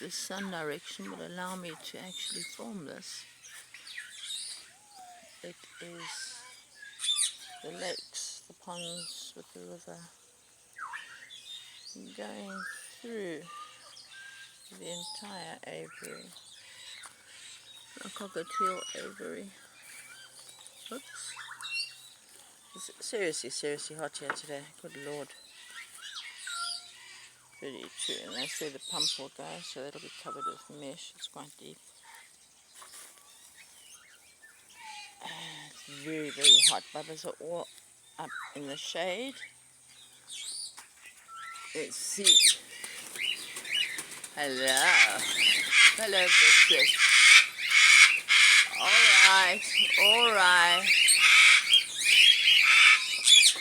the sun direction will allow me to actually film this. It is the lakes, the ponds with the river going through the entire aviary. A cockatiel aviary. Oops. It's seriously hot here today. Good Lord. 32, and that's where the pump will go, so that'll be covered with mesh. It's quite deep. It's very hot. Bubbers are all up in the shade. Let's see. Hello. Hello, biscuit. Alright.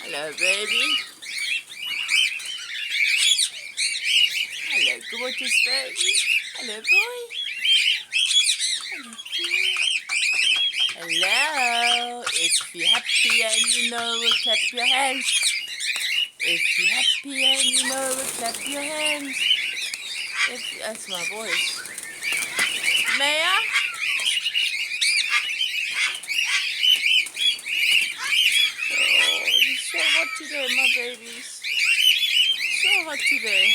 Hello, baby. Hello, gorgeous baby. Hello, boy. Hello. If you're happy and you know it, clap your hands. If you're happy and you know it, clap your hands. That's my voice. May I? Oh, it's so hot today, my babies. So hot today.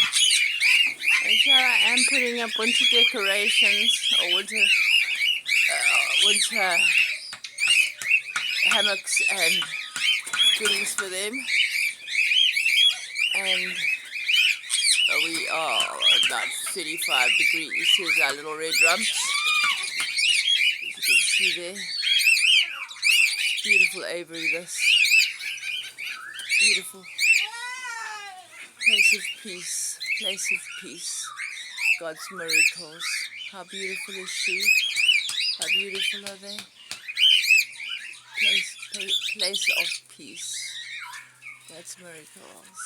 And here I am putting up winter decorations, or winter hammocks and goodies for them. And we are about 35 degrees. Here's our little red rumps. As you can see there. Beautiful aviary, this. Beautiful. Place of peace. Place of peace. God's miracles. How beautiful is she? How beautiful are they? Place of peace. God's miracles.